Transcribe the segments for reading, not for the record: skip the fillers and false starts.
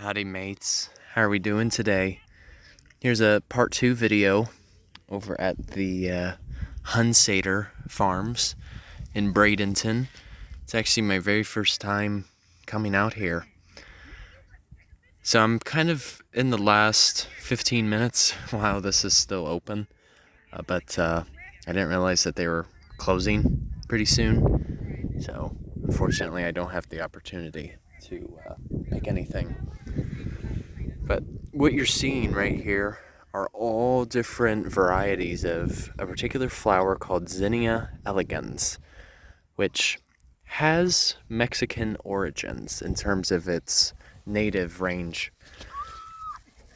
Howdy mates, how are we doing today? Here's a part 2 video over at the Hunsader Farms in Bradenton. It's actually my very first time coming out here. So I'm kind of in the last 15 minutes while this is still open, but I didn't realize that they were closing pretty soon. So unfortunately I don't have the opportunity to make anything. But what you're seeing right here are all different varieties of a particular flower called Zinnia elegans, which has Mexican origins in terms of its native range.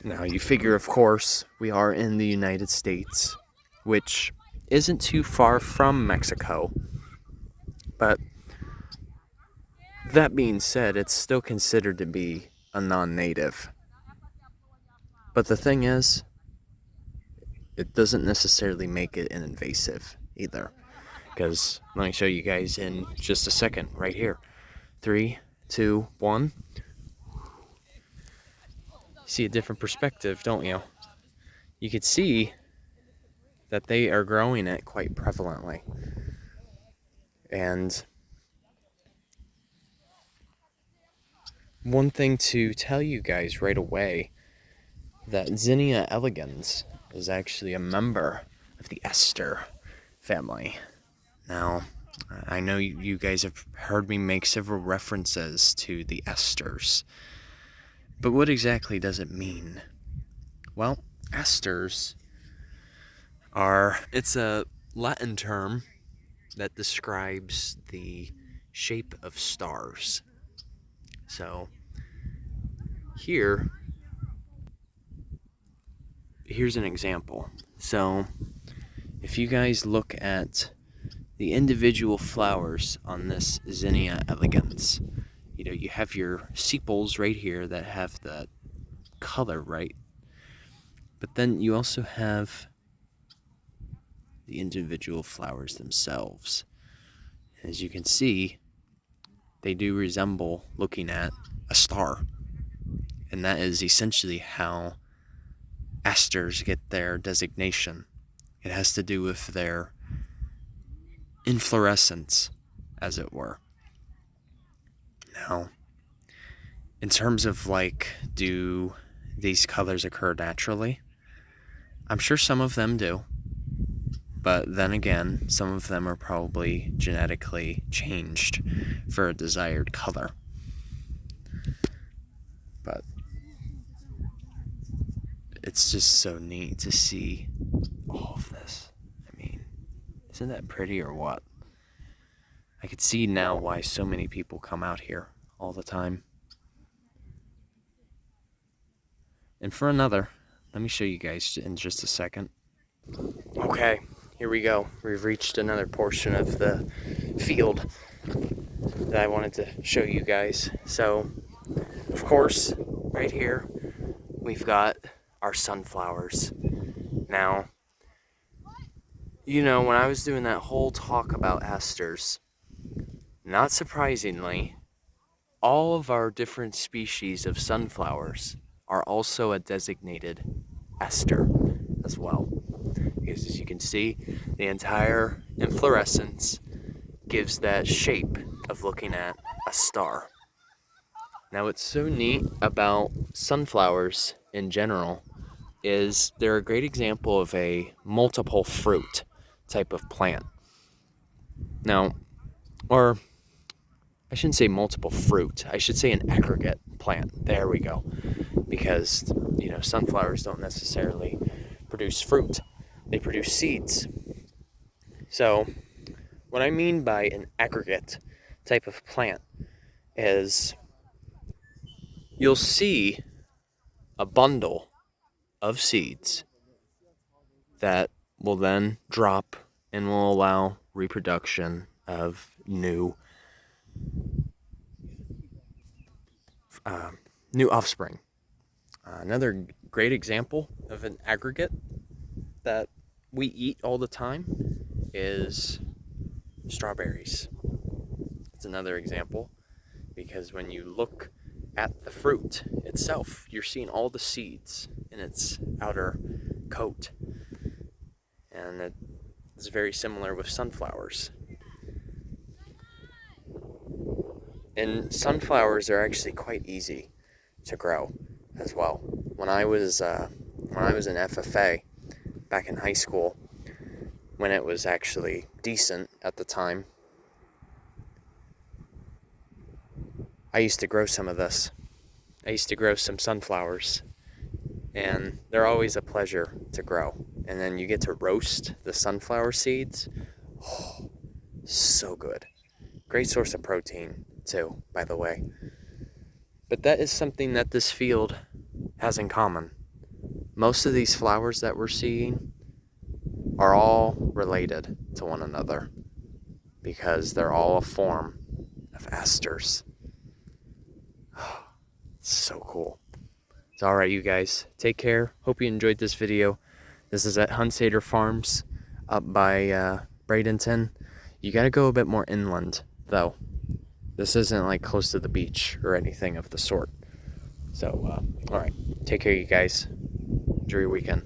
Now you figure, of course, we are in the United States, which isn't too far from Mexico, but that being said, it's still considered to be a non-native. But the thing is, it doesn't necessarily make it an invasive either. Because let me show you guys in just a second, right here. 3, 2, 1. See a different perspective, don't you? You can see that they are growing it quite prevalently. And one thing to tell you guys right away, that Zinnia elegans is actually a member of the Aster family. Now, I know you guys have heard me make several references to the esters, but what exactly does it mean? Well, esters it's a Latin term that describes the shape of stars. So, here's an example. So, if you guys look at the individual flowers on this Zinnia elegans, you have your sepals right here that have the color, right? But then you also have the individual flowers themselves. As you can see, they do resemble looking at a star. And that is essentially how asters get their designation. It has to do with their inflorescence, as it were. Now, in terms of do these colors occur naturally? I'm sure some of them do. But then again, some of them are probably genetically changed for a desired color. But it's just so neat to see all of this. I mean, isn't that pretty or what? I could see now why so many people come out here all the time. And for another, let me show you guys in just a second. Okay, here we go. We've reached another portion of the field that I wanted to show you guys. So, of course, right here, we've got our sunflowers. Now, when I was doing that whole talk about asters, not surprisingly, all of our different species of sunflowers are also a designated ester as well. Because as you can see, the entire inflorescence gives that shape of looking at a star. Now, what's so neat about sunflowers in general is they're a great example of a multiple fruit type of plant. Now, or I shouldn't say multiple fruit, I should say an aggregate plant. There we go. Because, sunflowers don't necessarily produce fruit. They produce seeds. So, what I mean by an aggregate type of plant is you'll see a bundle of seeds that will then drop and will allow reproduction of new offspring. Another great example of an aggregate that we eat all the time is strawberries. It's another example because when you look at the fruit itself. You're seeing all the seeds in its outer coat. And it's very similar with sunflowers. And sunflowers are actually quite easy to grow as well. When I was in FFA back in high school, when it was actually decent at the time, I used to grow some of this. I used to grow some sunflowers, and they're always a pleasure to grow. And then you get to roast the sunflower seeds. Oh, so good. Great source of protein too, by the way. But that is something that this field has in common. Most of these flowers that we're seeing are all related to one another because they're all a form of asters. So cool. So alright, you guys, take care. Hope you enjoyed this video. This is at Hunsader Farms up by Bradenton. You gotta go a bit more inland though. This isn't like close to the beach or anything of the sort. So alright, take care, you guys. Enjoy your weekend.